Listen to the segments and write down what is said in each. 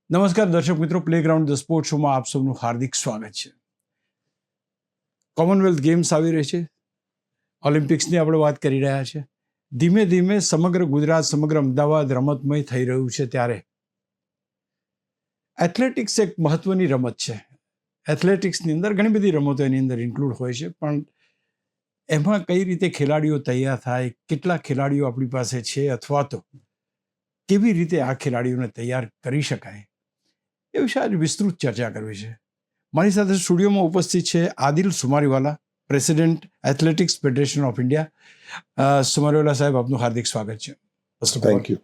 નમસ્કાર દર્શક મિત્રો, પ્લેગ્રાઉન્ડ ધ સ્પોર્ટ શોમાં આપ સૌનું હાર્દિક સ્વાગત છે. કોમનવેલ્થ ગેમ્સ આવી રહી છે, ઓલિમ્પિક્સની આપણે વાત કરી રહ્યા છે. ધીમે ધીમે સમગ્ર ગુજરાત, સમગ્ર અમદાવાદ રમતમય થઈ રહ્યું છે, ત્યારે એથ્લેટિક્સ એક મહત્વની રમત છે. એથ્લેટિક્સની અંદર ઘણી બધી રમતો એની અંદર ઇન્ક્લુડ હોય છે, પણ એમાં કઈ રીતે ખેલાડીઓ તૈયાર થાય, કેટલા ખેલાડીઓ આપણી પાસે છે, અથવા તો કેવી રીતે આ ખેલાડીઓને તૈયાર કરી શકાય, એ વિશે આજે વિસ્તૃત ચર્ચા કરવી છે. મારી સાથે સ્ટુડિયોમાં ઉપસ્થિત છે Adil Sumariwala, president athletics federation of India. Sumariwala સાહેબ, આપનું હાર્દિક સ્વાગત છે. Thank you.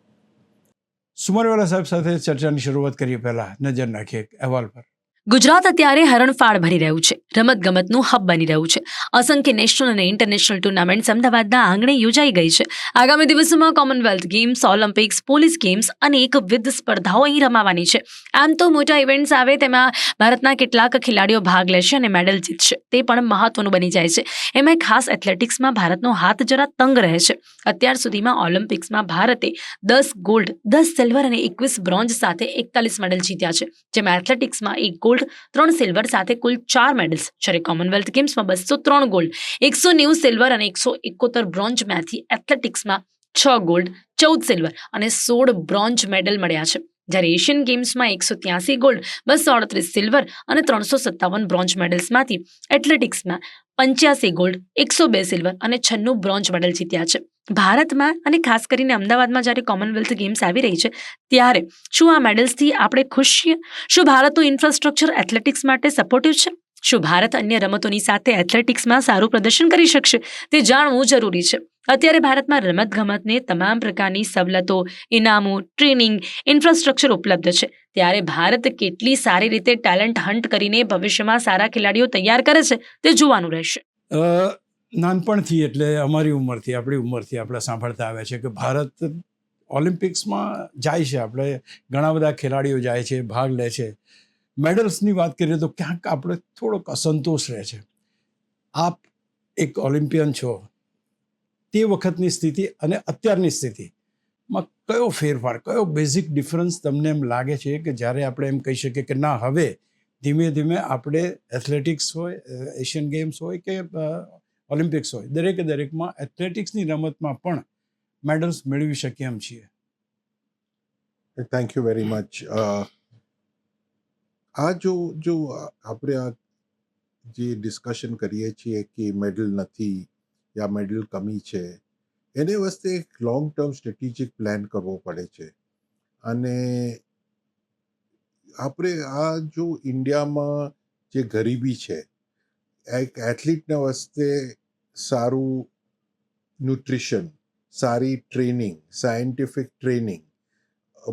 સુમારીવાલા સાહેબ સાથે ચર્ચાની શરૂઆત કરીએ પહેલા નજર નાખીએ એક અહેવાલ પર. ગુજરાત અત્યારે હરણફાળ ભરી રહ્યું છે, રમતગમતનું હબ બની રહ્યું છે. અસંખ્ય નેશનલ અને ઇન્ટરનેશનલ ટુર્નામેન્ટ્સ અમદાવાદના આંગણે યોજાઈ ગઈ છે. આગામી દિવસોમાં Commonwealth games, Olympics, police games અને એકવિધ સ્પર્ધાઓ અહીં રમાવાની છે. આમ તો મોટા ઇવેન્ટ્સ આવે તેમાં ભારતના કેટલાક ખેલાડીઓ ભાગ લેશે અને મેડલ જીતશે, તે પણ મહત્વનું બની જાય છે. એમાં ખાસ એથ્લેટિક્સમાં ભારતનો હાથ જરા તંગ રહે છે. અત્યાર સુધીમાં ઓલિમ્પિક્સમાં ભારતે 10 ગોલ્ડ, 10 સિલ્વર અને 21 બ્રોન્ઝ સાથે 41 મેડલ જીત્યા છે, જેમાં એથ્લેટિક્સમાં 1 ગોલ્ડ, 3 સિલ્વર સાથે કુલ 4 મેડલ્સ, જ્યારે કોમનવેલ્થ ગેમ્સમાં 203 ગોલ્ડ, 190 સિલ્વર અને 171 બ્રોન્ઝમાંથી એથ્લેટિક્સમાં 6 ગોલ્ડ, 14 સિલ્વર અને 16 બ્રોન્ઝ મેડલ મળ્યા છે. જ્યારે એશિયન ગેમ્સમાં 183 ગોલ્ડ, 238 સિલ્વર અને 357 બ્રોન્ઝ મેડલ્સમાંથી એથ્લેટિક્સમાં 85 ગોલ્ડ, 102 સિલ્વર અને 96 બ્રોન્ઝ મેડલ જીત્યા છે. ભારતમાં અને ખાસ કરીને અમદાવાદમાં જ્યારે કોમનવેલ્થ ગેમ્સ આવી રહી છે, ત્યારે શું આ મેડલ્સથી આપણે ખુશ છીએ? શું ભારતનું ઇન્ફ્રાસ્ટ્રક્ચર એથ્લેટિક્સ માટે સપોર્ટિવ છે? શું ભારત અન્ય રમતોની સાથે એથ્લેટિક્સમાં સારું પ્રદર્શન કરી શકશે? તે જાણવું જરૂરી છે. અત્યારે ભારતમાં રમતગમતને તમામ પ્રકારની સવલતો, ઇનામો, ટ્રેનિંગ, ઇન્ફ્રાસ્ટ્રક્ચર ઉપલબ્ધ છે. ત્યારે ભારત કેટલી સારી રીતે ટેલેન્ટ હન્ટ કરીને ભવિષ્યમાં સારા ખેલાડીઓ તૈયાર કરે છે, તે જોવાનું રહેશે. નાનપણથી, એટલે અમારી ઉંમરથી, આપણી ઉંમરથી આપણે સાંભળતા આવ્યા છે કે ભારત ઓલિમ્પિક્સમાં જાય છે, આપણે ઘણા બધા ખેલાડીઓ જાય છે, ભાગ લે છે. મેડલ્સની વાત કરીએ તો ક્યાંક આપણે થોડોક અસંતોષ રહે છે. આપ એક ઓલિમ્પિયન છો, તે વખતની સ્થિતિ અને અત્યારની સ્થિતિમાં કયો ફેરફાર, કયો બેઝિક ડિફરન્સ તમને એમ લાગે છે કે જ્યારે આપણે એમ કહી શકીએ કે ના, હવે ધીમે ધીમે આપણે એથ્લેટિક્સ હોય, એશિયન ગેમ્સ હોય કે ઓલિમ્પિક્સ હોય, દરેકમાં એથ્લેટિક્સની રમતમાં પણ મેડલ્સ મેળવી શકીએ એમ છીએ? Thank you very much. આ જો આપણે આ જે ડિસ્કશન કરીએ છીએ કે મેડલ નથી યા મેડલ કમી છે, એને વસ્તે એક લોંગ ટર્મ સ્ટ્રેટેજિક પ્લાન કરવો પડે છે. અને આપણે આ જો ઇન્ડિયામાં જે ગરીબી છે, એક એથ્લીટના વસ્તે સારું ન્યુટ્રિશન, સારી ટ્રેનિંગ, સાયન્ટિફિક ટ્રેનિંગ,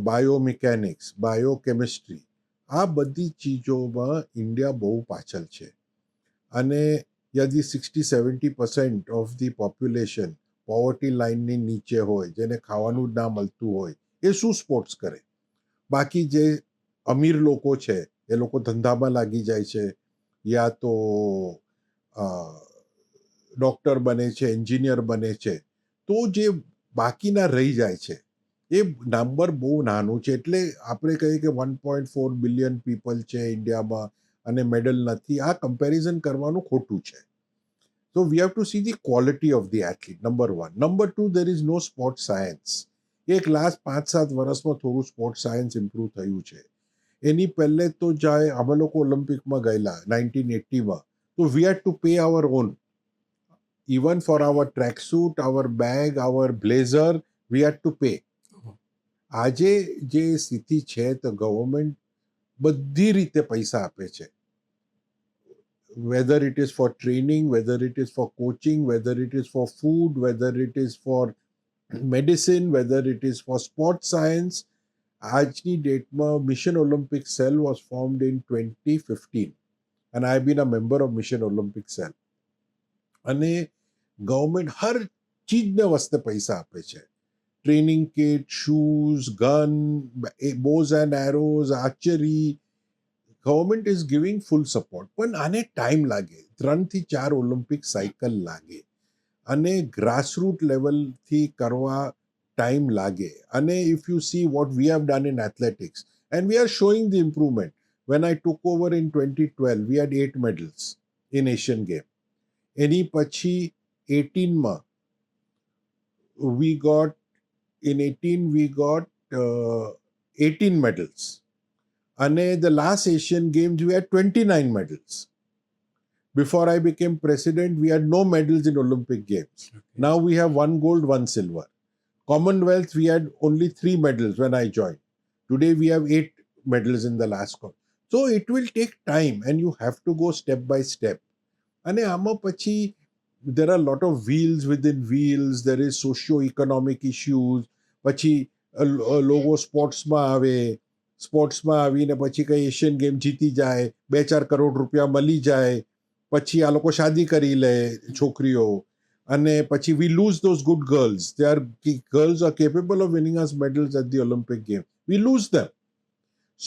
બાયોમિકેનિક્સ, બાયોકેમિસ્ટ્રી, આ બધી ચીજોમાં ઇન્ડિયા બહુ પાછળ છે. અને યદી 60-70% ઓફ ધી પોપ્યુલેશન પોવર્ટી લાઇનની નીચે હોય, જેને ખાવાનું ના મળતું હોય, એ શું સ્પોર્ટ્સ કરે? બાકી જે અમીર લોકો છે, એ લોકો ધંધામાં લાગી જાય છે, યા તો ડૉક્ટર બને છે, એન્જિનિયર બને છે. તો જે બાકીના રહી જાય છે, એ નંબર બહુ નાનું છે. એટલે આપણે કહીએ કે 1.4 બિલિયન પીપલ છે ઇન્ડિયામાં અને મેડલ નથી, આ કમ્પેરિઝન કરવાનું ખોટું છે. So we have to see the quality of the athlete, number one. Number two, there is no sport science. એક લાસ્ટ 5-7 વર્ષમાં થોડું સ્પોર્ટ સાયન્સ ઇમ્પ્રૂવ થયું છે. એની પહેલે તો જાય, અમે લોકો ઓલિમ્પિકમાં ગયેલા 1980માં, તો we had to pay our own. Even for our track suit, our bag, our blazer, we had to pay. આજે જે સ્થિતિ છે, તો ગવર્મેન્ટ બધી રીતે પૈસા આપે છે. Whether it is for training, whether it is for coaching, whether it is for food, whether it is for medicine, whether it is for sports science. આજની ડેટમાં mission Olympic cell was formed in 2015 and I have been a member of Mission Olympic Cell. અને government હર ચીજને વસ્તે પૈસા આપે છે. Training kit, shoes, gun, Bose and arrows, archery, government is giving full support. પણ આને time લાગે, 3-4 Olympic cycle લાગે, અને grassroot લેવલથી કરવા ટાઈમ લાગે. અને if you see what we have done in athletics, And we are showing the improvement. When I took over in 2012, we had 8 medals in Asian Game. Any pachi 18 ma, we got, in 18 we got 18 medals. And the last Asian Games, we had 29 medals. Before I became president, we had no medals in Olympic Games. Okay. Now we have 1 gold, 1 silver. Commonwealth, we had only 3 medals when I joined. Today we have 8 medals in the last one. So it will take time and you have to go step by step. And આમાં પછી there are a lot of wheels within wheels. There is socio-economic issues. પછી લોકો સ્પોર્ટ્સમાં આવે, સ્પોર્ટ્સમાં આવીને પછી કઈ એશિયન ગેમ જીતી જાય, 2-4 કરોડ રૂપિયા મળી જાય, પછી આ લોકો શાદી કરી લે છોકરીઓ, અને પછી we lose those good girls. Girls are capable of winning us medals at the Olympic Games. We lose them.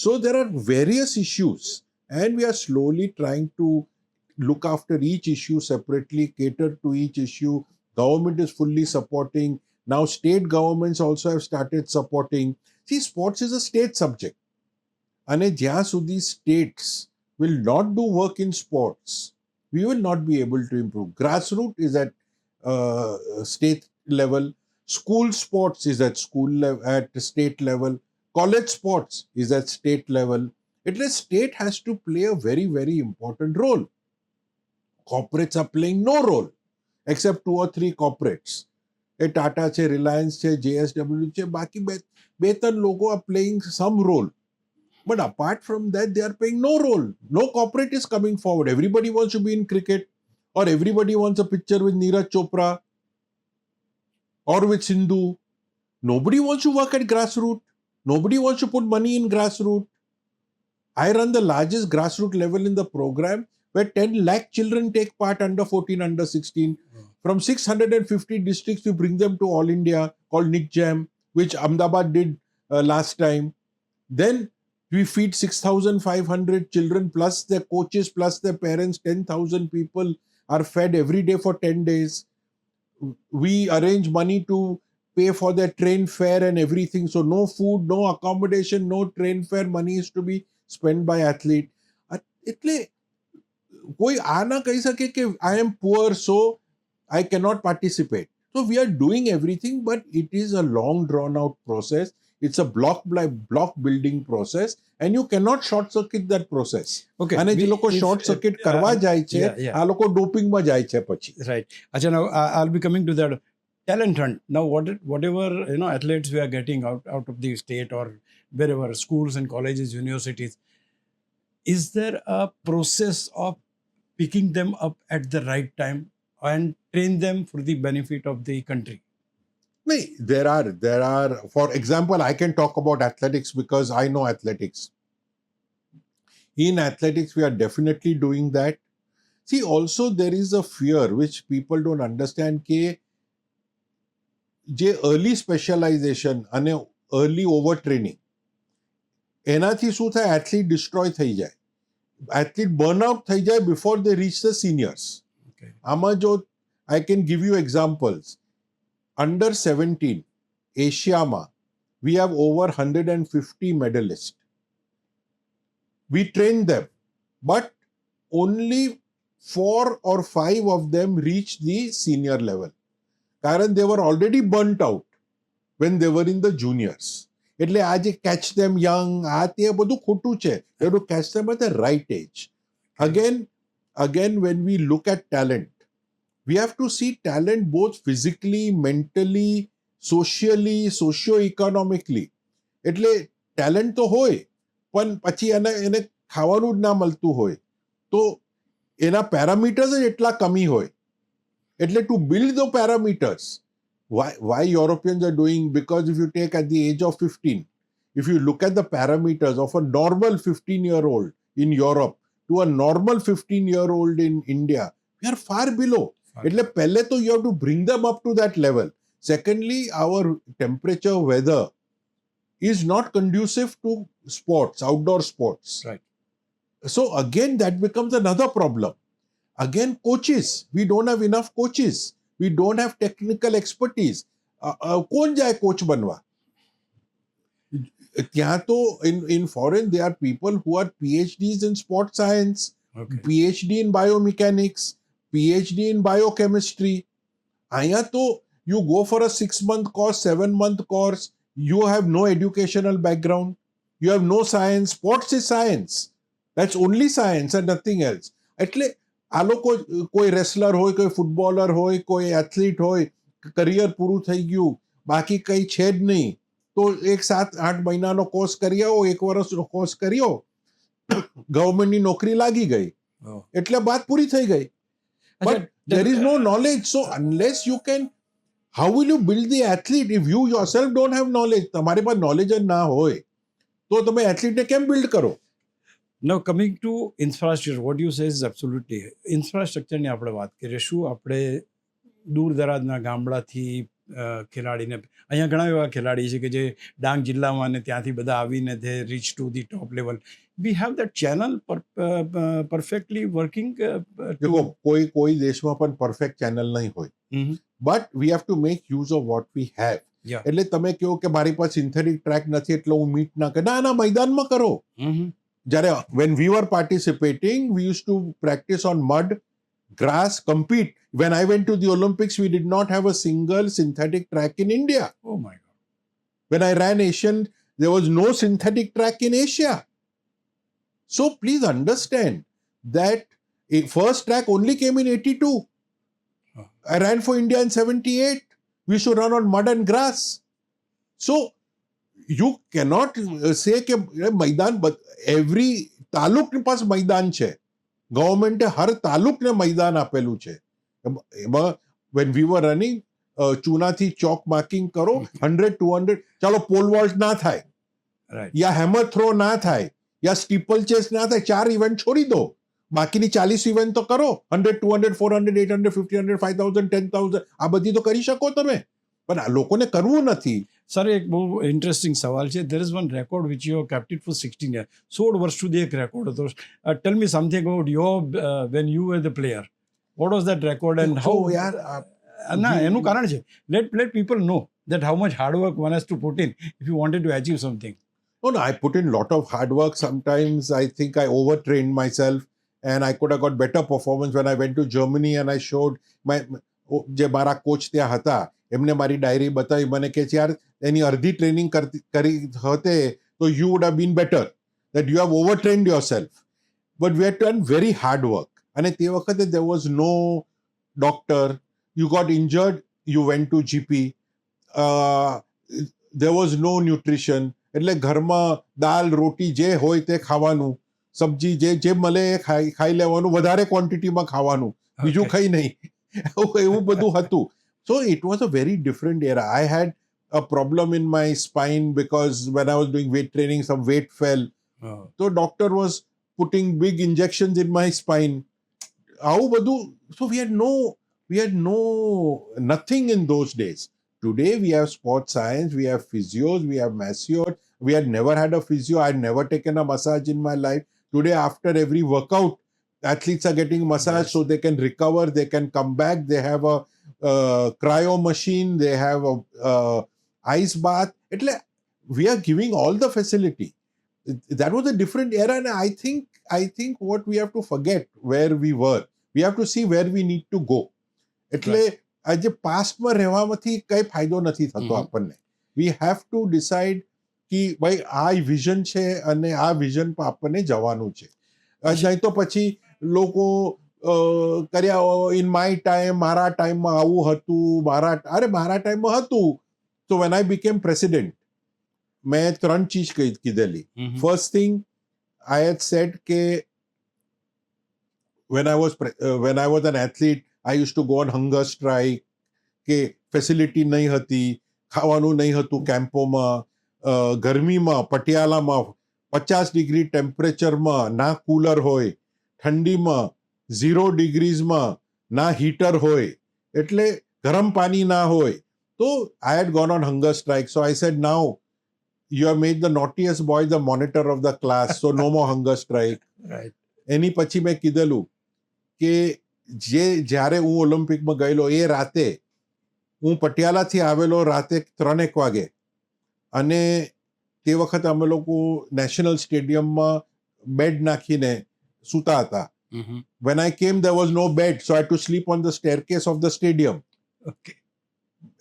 So there are various issues and we are slowly trying to look after each issue separately, cater to each issue. Government is fully supporting. Now state governments also have started supporting. See, sports is a state subject. And જ્યાં સુધી states will not do work in sports, we will not be able to improve. Grassroots is at state level. School sports is at at state level. College sports is at state level. At least state has to play a very, very important role. Corporates are playing no role except 2 or 3 corporates. Tata che, Reliance che, JSW che, baki betan logo are playing some role. But apart from that, they are playing no role. No corporate is coming forward. Everybody wants to be in cricket, or everybody wants a picture with Neeraj Chopra or with Sindhu. Nobody wants to work at grassroots. Nobody wants to put money in grassroots. I run the largest grassroots level in the program where 10 lakh children take part under 14, under 16. From 650 districts, we bring them to All India called Nick Jam, which Ahmedabad did last time. Then we feed 6,500 children plus their coaches plus their parents. 10,000 people are fed every day for 10 days. We arrange money to pay for their train fare and everything. So no food, no accommodation, no train fare. Money is to be spent by athlete. એટલે કોઈ આ ના કહી શકે કે I am poor so I cannot participate. So we are doing everything, but it is a long drawn out process. It's a block by block building process and you cannot short circuit that process. Okay. અને જે લોકો short circuit કરવા જાય છે, આ લોકો ડોપિંગમાં જાય છે પછી. Right. Acha, now I'll be coming to that talent hunt. Now, whatever athletes we are getting out of the state or wherever, schools and colleges, universities, is there a process of picking them up at the right time and train them for the benefit of the country? No, there are. For example, I can talk about athletics because I know athletics. In athletics, we are definitely doing that. See, also there is a fear which people don't understand કે જે early specialization અને early overtraining, એનાથી શું થાય, athlete destroy થઈ જાય. Athlete burnout થઈ જાય before they reach the seniors. Okay. આમાં જો I can give you examples. Under 17, Asia, we have over 150 medalists. We train them, but only 4 or 5 of them reach the senior level. Karan, they were already burnt out when they were in the juniors. એટલે આ જે catch them young, આ તે બધું ખોટું છે. You have to catch them at the right age. Again, when we look at talent, we have to see talent both physically, mentally, socially, socio-economically. એટલે talent તો હોય, પણ પછી એને ખાવાનું જ ના મળતું હોય, તો એના parameters જ એટલા કમી હોય. એટલે to build the parameters, why Europeans are doing, because if you take at the age of 15, if you look at the parameters of a normal 15-year-old in Europe to a normal 15-year-old in India, we are far below. એટલે પહેલે તો you have to bring them up to that level. Secondly, our temperature, weather is not conducive to sports, outdoor sports. Right. So again, that becomes another problem. Again, coaches. We don't have enough coaches. We don't have technical expertise. કોણ જાય coach બનવા? ત્યાં તો in foreign there are people who are PhDs in sports science, Okay. PhD in biomechanics, PhD in biochemistry. અહીંયા તો you go for a 6-month course, 7-month course, you have no educational background, you have no science. Sports is science. That's only science and nothing else. એટલે આ લોકો કોઈ wrestler હોય, કોઈ footballer હોય, કોઈ એથ્લીટ હોય, કરિયર પૂરું થઈ ગયું, બાકી કંઈ છે જ નહીં, તો એક 7-8 મહિનાનો કોર્સ કરી આવો, 1 વર્ષનો કોર્સ કર્યો, ગવર્મેન્ટની નોકરી લાગી ગઈ, Oh. એટલે વાત પૂરી થઈ ગઈ. અચ્છા, But there is no knowledge. So unless you can, how will you build the athlete if you yourself don't have knowledge? તમારી પાસે knowledge જ ના હોય તો તમે એથ્લીટને કેમ બિલ્ડ કરો? Now coming to infrastructure, what you say is absolutely. ઇન્ફ્રાસ્ટ્રક્ચરની આપણે વાત કરીએ, શું આપણે દૂર દરાજના ગામડાથી ખેલાડીને, અહીંયા ઘણા એવા ખેલાડી છે કે જે ડાંગ જિલ્લામાં ને ત્યાંથી બધા આવીને they reach to the top level. We have that channel perfectly working. દેખો, કોઈ દેશમાં પણ પરફેક્ટ ચેનલ નહીં હોય, Mhm. But we have to make use of what we have. Yeah. એટલે તમે કહો કે મારી પાસે સિન્થેટિક ટ્રેક નથી એટલે હું મીટ ના કરું, ના, મેદાનમાં કરો. Mhm. જ્યારે when we were participating, we used to practice on mud, grass, compete. When I went to the Olympics, we did not have a single synthetic track in India. Oh my God. When I ran Asian, there was no synthetic track in Asia. So please understand that first track only came in 82. Oh. I ran for India in 78. We used to run on mud and grass. So you cannot say કે मैदान, but every તાલુકની પાસે मैदान છે. ગવર્મેન્ટે હર તાલુકને मैदान આપેલું છે. એમાં when we were running, ચૂનાથી ચોક માર્કિંગ કરો, 100-200, ચાલો પોલ વોલ્ટ ના થાય, Right. યા હેમર થ્રો ના થાય, યા સ્ટીપલ ચેસ ના થાય, 4 ઇવેન્ટ છોડી દો, બાકીની 40 ઇવેન્ટ તો કરો. 100, 200, 400, 800, 1500, 5000, 10,000 આ બધી તો કરી શકો તમે, પણ આ લોકોને કરવું નથી. સર, એક બહુ ઇન્ટરેસ્ટિંગ સવાલ છે. there is one record which you have kept it for 16 years. 16 વર્ષ સુધી એક રેકોર્ડ હતો. Tell me something about your when you were the player. What was that record and how? So, યાર, ના, એનું કારણ છે. Let people know that how much hard work one has to put in if you wanted to achieve something. No, I put in a lot of hard work. Sometimes I think I overtrained myself and I could have got better performance. When I went to Germany and I showed જે મારા coach ત્યાં હતા, એમને મારી diary બતાવી, મને કે યાર એની અડધી ટ્રેનિંગ કરી હતે તો you would have been better, that you have overtrained yourself. But we had done very hard work. અને તે વખતે there was no doctor. You got injured, you went to GP. There was no nutrition. એટલે ઘરમાં દાલ રોટી જે હોય તે ખાવાનું, સબ્જી જે મળે એ ખાઈ લેવાનું, વધારે ક્વોન્ટિટીમાં ખાવાનું, બીજું કંઈ નહીં, એવું બધું હતું. So it was a very different era. I had a problem in my spine because when I was doing weight training, some weight fell. Oh. So doctor was putting big injections in my spine. આવું બધું. So we had nothing in those days. Today we have sports science, we have physios, we have masseurs. We had never had a physio. I had never taken a massage in my life. Today, after every workout, athletes are getting massage. Yes. So they can recover, they can come back. They have a cryo machine, they have a ice bath. એટલે we are giving all the facility. That was a different era, and I think what we have to forget where we were. We have to see where we need to go. એટલે આજે પાસ્ટમાં રહેવામાંથી કઈ ફાયદો નથી થતો આપણને. We have to decide કે ભાઈ આ વિઝન છે અને આ વિઝન પર આપણને જવાનું છે. નહીં તો પછી લોકો કર્યા ઇન માય ટાઈમ, મારા ટાઈમમાં આવું હતું, મારા ટાઈમમાં હતું. તો વેન આઈ બીકેમ પ્રેસિડેન્ટ, મેં 3 ચીજ કીધેલી. First thing I had said કે when I was an athlete, I used to go on hunger strike, કે ફેસિલિટી નહીં હતી, ખાવાનું નહીં હતું કેમ્પોમાં, ગરમીમાં પટિયાલામાં 50 ડિગ્રી ટેમ્પરેચરમાં ના કુલર હોય, ઠંડીમાં 0 ડિગ્રીઝમાં ના હીટર હોય, એટલે ગરમ પાણી ના હોય. તો I had gone on hunger strike. So I said, now you have made the naughtiest boy the monitor of the class, so no more hunger strike. Right. એની પછી મેં કીધેલું કે જ્યારે હું ઓલિમ્પિકમાં ગયેલો એ રાતે હું પટિયાલાથી આવેલો રાતે 3-1 વાગે, અને તે વખતે અમે લોકો નેશનલ સ્ટેડિયમમાં બેડ નાખીને સૂતા હતા. When I came, there was no bed, so I had to sleep on the staircase of the stadium. Okay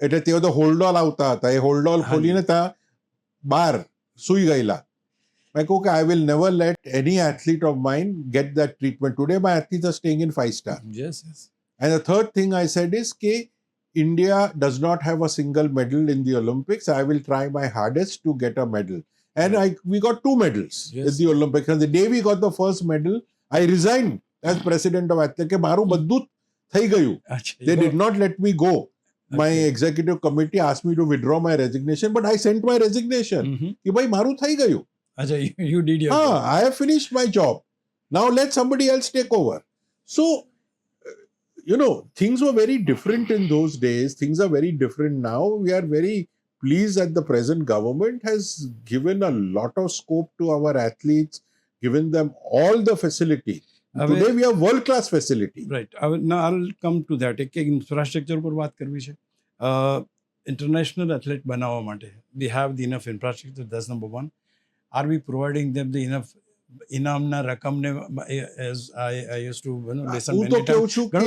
એટલે તે વખતે હોલ્ડોલ આવતા હતા. એ હોલ્ડોલ ખોલીને ત્યાં બહાર સૂઈ ગયેલા. મેં કહું કે I will never let any athlete of mine get that treatment. Today my athletes are staying in 5-star. Yes yes And the third thing I said is કે India does not have a single medal in the Olympics. I will try my hardest to get a medal. And we got 2 medals Yes. at the Olympics. And the day we got the first medal, I resigned as president of athletics. કે મારું બધું થઈ ગયું. They did not let me go. My executive committee asked me to withdraw my resignation, but I sent my resignation. કે ભાઈ મારું થઈ ગયું. અચ્છા you did your I have finished my job. Now let somebody else take over. So, things were very different in those days. Things are very different now. We are very pleased that the present government has given a lot of scope to our athletes, given them all the facility. Today we have world-class facility. Right હવે ના I will come to that એક infrastructure પર વાત કરવી છે. International athlete બનાવવા માટે we have the enough infrastructure. That's number 1. Are we providing them the enough ઇનામના રકમને as I use to lesson હું તો કહું છું કે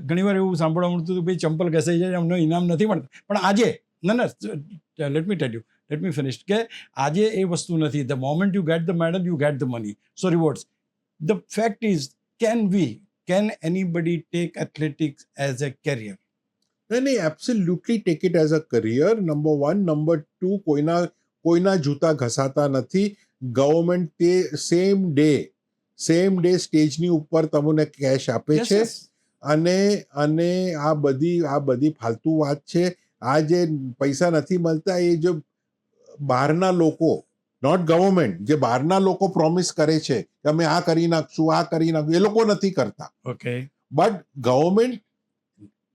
ઘણીવાર એવું સાંભળવા મળતું હતું ભાઈ ચંપલ ઘસાઈ જાય અમને ઇનામ નથી મળતા. પણ આજે ના let me tell you let me finish કે આજે એ વસ્તુ નથી. The moment you get the medal you get the money so rewards. The fact is, can anybody take athletics as a career? નહીં, absolutely take it as a career. Number 1. Number 2, કોઈના જૂતા ઘસાતા નથી. Government તે same day સ્ટેજની ઉપર તમને cache આપે Yes, છે. yes. અને આ બધી ફાલતુ વાત છે. આ જે પૈસા નથી મળતા એ જો બહારના લોકો, નોટ ગવર્મેન્ટ, જે બહારના લોકો પ્રોમિસ કરે છે કે અમે આ કરી નાખશું, એ લોકો નથી કરતા. Okay. બટ ગવર્મેન્ટ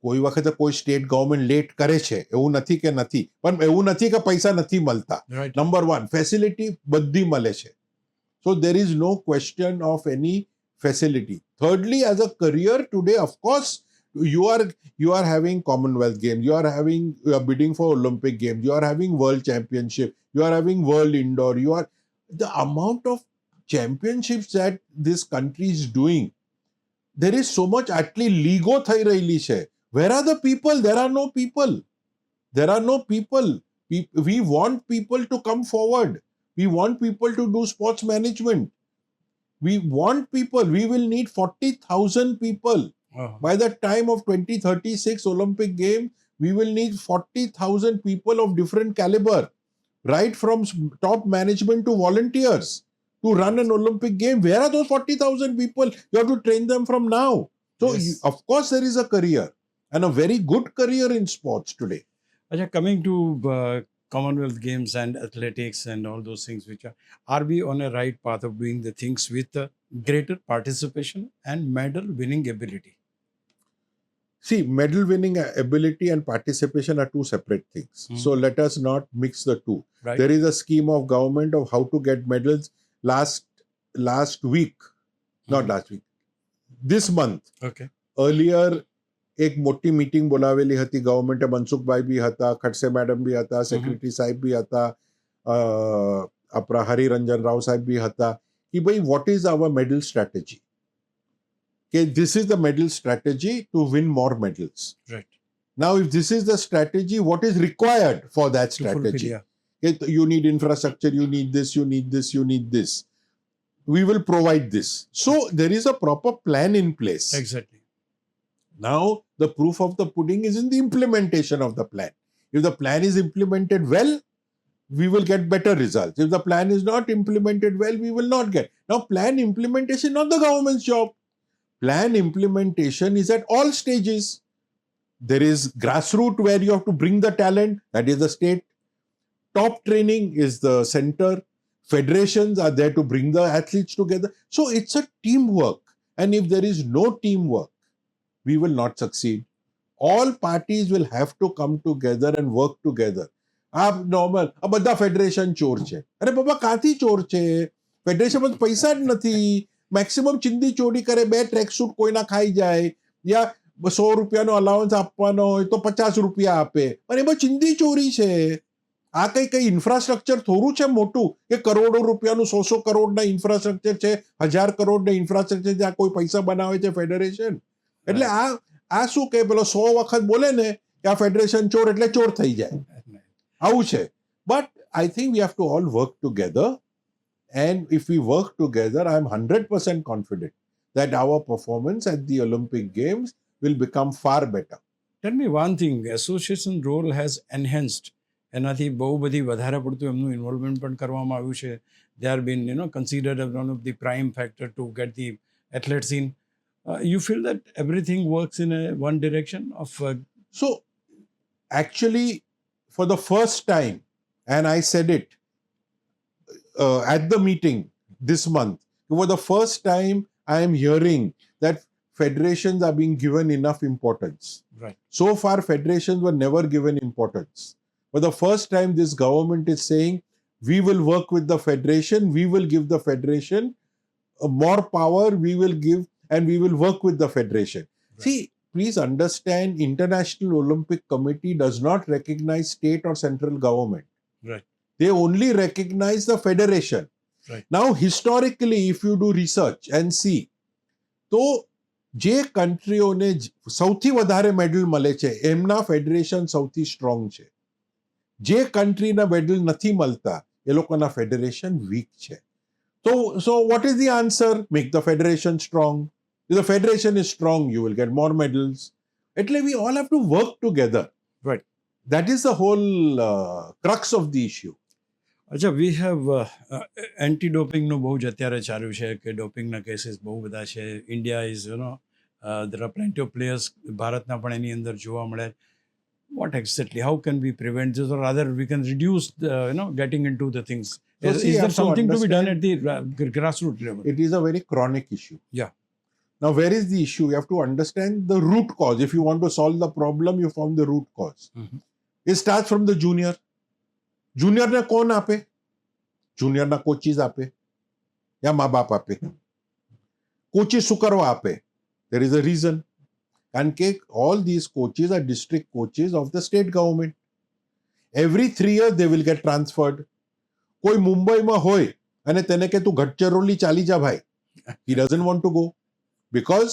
કોઈ વખતે કોઈ સ્ટેટ ગવર્મેન્ટ લેટ કરે છે, એવું નથી કે નથી, પણ એવું નથી કે પૈસા નથી મળતા. Right. નંબર 1, ફેસિલિટી બધી મળે છે. So there is no question of any facility. Thirdly, as a career today, of course you are having Commonwealth Games, you are bidding for Olympic Games, you are having World Championship, you are having World Indoor, the amount of championships that this country is doing, there is so much. આટલી Lego થઈ રહેલી છે. Where are the people? There are no people. We want people to come forward. We want people to do sports management. We want people. We will need 40,000 people. By the time of 2036 Olympic Games, we will need 40,000 people of different caliber, right from top management to volunteers, to run an Olympic game. Where are those 40,000 people? You have to train them from now. So, Yes. of course, there is a career, and a very good career in sports today. Acha, coming to Commonwealth Games and athletics and all those things, are we on a right path of doing the things with greater participation and medal winning ability? See, medal winning ability and participation are two separate things. So let us not mix the two. Right. There is a scheme of government of how to get medals. Last week, not last week, this month, Okay. earlier એક મોટી meeting બોલાવેલી હતી ગવર્મેન્ટે. મનસુખભાઈ બી હતા, Khadse madam બી હતા, secretary સાહેબ બી હતા, આપણા હરિરંજન રાવ સાહેબ બી હતા, કે ભાઈ what is our medal strategy, કે this is the medal strategy to win more medals. Right. Now, if this is the strategy, what is required for that To fulfill, strategy? yeah. You need infrastructure, you need this, you need this, you need this. We will provide this. So, there is a proper plan in place. Exactly. Now, the proof of the pudding is in the implementation of the plan. If the plan is implemented well, we will get better results. If the plan is not implemented well, we will not get. Now, plan implementation is not the government's job. Plan implementation is at all stages. There is grassroots where you have to bring the talent, that is the state. Top training is the center. Federations are there to bring the athletes together. So it's a teamwork. And if there is no teamwork, we will not succeed. All parties will have to come together and work together. Normal આ બધા federation ચોર છે. અરે બાબા, કાંથી ચોર છે? ફેડરેશનમાં પૈસા જ નથી. મેક્સિમમ ચિંદી ચોરી કરે, 2 ટ્રેકસૂટ કોઈના ખાઈ જાય, યા 100 રૂપિયાનો અલાવન્સ આપવાનો હોય તો 50 રૂપિયા આપે, પણ એમાં ચિંદી ચોરી છે. આ કઈ ઇન્ફ્રાસ્ટ્રક્ચર થોડું છે મોટું કે કરોડો રૂપિયાનું 100 કરોડના ઇન્ફ્રાસ્ટ્રક્ચર છે, 1000 કરોડના ઇન્ફ્રાસ્ટ્રક્ચર જ્યાં કોઈ પૈસા બનાવે છે ફેડરેશન. એટલે આ શું કે પેલો 100 વખત બોલે ને કે આ ફેડરેશન ચોર એટલે ચોર થઈ જાય, આવું છે. But I think we have to all work together, and if we work together I am 100% confident that our performance at the Olympic Games will become far better. Tell me one thing, association role has enhanced. એનાથી બહુ બધી વધારે પડતું એમનું involvement પણ કરવામાં આવ્યું છે. They are been considered one of the prime factor to get the athletes in. You feel that everything works in one direction of. So, actually, for the first time, and I said it at the meeting this month, for the first time, I am hearing that federations are being given enough importance. Right. So far, federations were never given importance. For the first time, this government is saying, we will work with the federation, we will give the federation more power, we will give, and we will work with the federation. Right. See, please understand, International Olympic Committee does not recognize state or central government. Right. They only recognize the federation. Right. Now, historically, if you do research and see, તો જે કન્ટ્રીઓને સૌથી વધારે medal મળે છે એમના federation સૌથી strong છે. જે કન્ટ્રીના મેડલ નથી મળતા એ લોકોના ફેડરેશન વીક છે. So what is the answer? Make the federation strong. If the federation is strong, you will get more medals. એટલે we all have to work together. Right. That is the whole crux of the issue. અચ્છા, we have anti ડોપિંગનું બહુ જ અત્યારે ચાલ્યું છે કે ડોપિંગના cases બહુ બધા છે. India is there are plenty of players, ભારતના પણ એની અંદર જોવા મળે. Vote exactly how can we prevent this, or rather we can reduce gating in to the things? So, Is see, you there have to something to be done at understand- the grassroots level? It is a very chronic issue. Yeah. Now, where is the issue? You have to understand the root cause. If you want to solve the problem, you found the root cause. Mhm. It starts from the junior. Junior ને કોણ આપે? જુનિયરના coaches આપે યા મા બાપ આપે? Coaches શું કરવા આપે? There is a reason. કારણ કે all these coaches are district coaches of the state government. Every 3 years they will get transferred. કોઈ મુંબઈમાં હોય અને તેને કે તું ગઢચરોલી ચાલી જા ભાઈ. He doesn't want to go because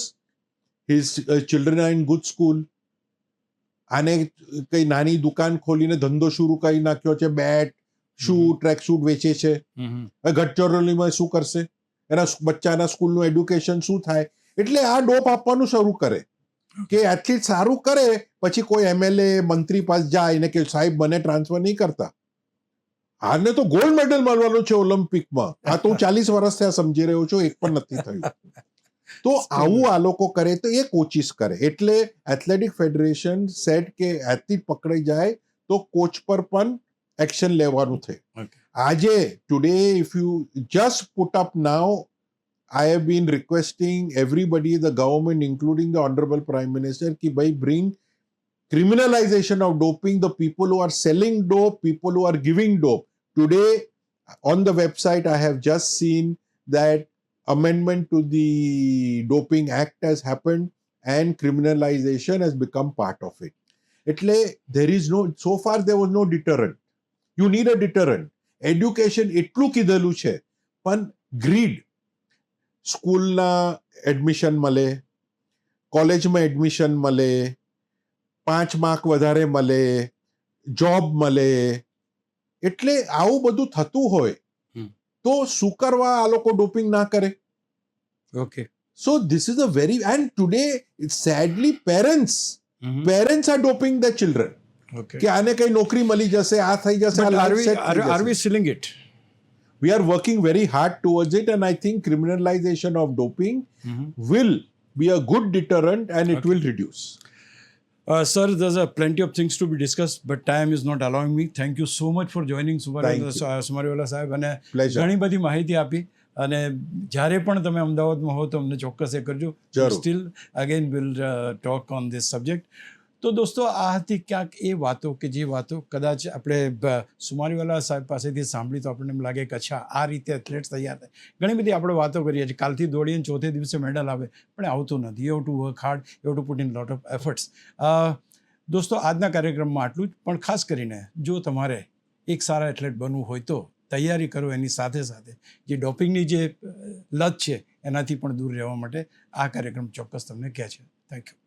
his children are in good school. આને કઈ નાની દુકાન ખોલીને ધંધો શરૂ કરી નાખ્યો છે, બેટ, શૂ, ટ્રેક શૂટ વેચે છે. હવે ગઢચરોલીમાં શું કરશે? એના બચ્ચાના સ્કૂલનું એડ્યુકેશન શું થાય? એટલે આ ડોપ આપવાનું શરૂ કરે કે એથ્લીટ સારું કરે પછી કોઈ એમએલએ મંત્રી પાસે જાય ને કે સાહેબ મને ટ્રાન્સફર નહીં કરતા. આને તો ગોલ્ડ મેડલ મળવાનું છે ઓલિમ્પિકમાં. આ તો હું 40 વર્ષ થયા સમજી રહ્યો છું, એક પણ નથી થયું. તો આવું આ લોકો કરે તો એ કોચિસ કરે. એટલે એથ્લેટિક ફેડરેશન સેટ કે એથ્લીટ પકડાઈ જાય તો કોચ પર પણ એક્શન લેવાનું છે. આજે today if you just put up now, I have been requesting everybody, the government, including the Honorable Prime Minister, ki bhai bring criminalization of doping, the people who are selling dope, people who are giving dope. Today, on the website, I have just seen that amendment to the Doping Act has happened and criminalization has become part of it. એટલે there is no, so far there was no deterrent. You need a deterrent. Education એટલું કીધેલું છે, પણ greed. સ્કૂલના admission મળે, કોલેજમાં admission મળે, 5 mark વધારે મળે, જોબ મળે, એટલે આવું બધું થતું હોય તો શું કરવા આ લોકો ડોપિંગ ના કરે? Okay. So this is a very, and today sadly parents are doping their children. Okay. કે આને કઈ નોકરી મળી જશે, આ થઈ જશે, આ But life set થઈ are we જશે. selling it? We are working very hard towards it, and I think criminalization of doping will be a good deterrent and it will reduce. Sir, there's plenty of things to be discussed, but time is not allowing me. Thank you so much for joining સુમારીવાલા સાહેબ, અને Pleasure. ઘણી બધી માહિતી આપી. અને જ્યારે પણ તમે અમદાવાદમાં હો તો અમને ચોક્કસ એ કરજો. જરૂર. Steel again will talk on this subject. તો દોસ્તો, આ હતી ક્યાંક એ વાતો કે જે વાતો કદાચ આપણે સુમારીવાલા સાહેબ પાસેથી સાંભળી તો આપણને એમ લાગે કે અચ્છા આ રીતે એથ્લેટ્સ તૈયાર થાય. ઘણી બધી આપણે વાતો કરીએ છીએ, કાલથી દોડીને ચોથે દિવસે મેડલ આવે, પણ આવતું નથી. You have to work hard, you have to put in lot of efforts. દોસ્તો, આજના કાર્યક્રમમાં આટલું જ. પણ ખાસ કરીને જો તમારે એક સારા એથ્લેટ બનવું હોય તો તૈયારી કરો, એની સાથે સાથે જે ડોપિંગની જે લત છે એનાથી પણ દૂર રહેવા માટે આ કાર્યક્રમ ચોક્કસ તમને કહે છે. Thank you.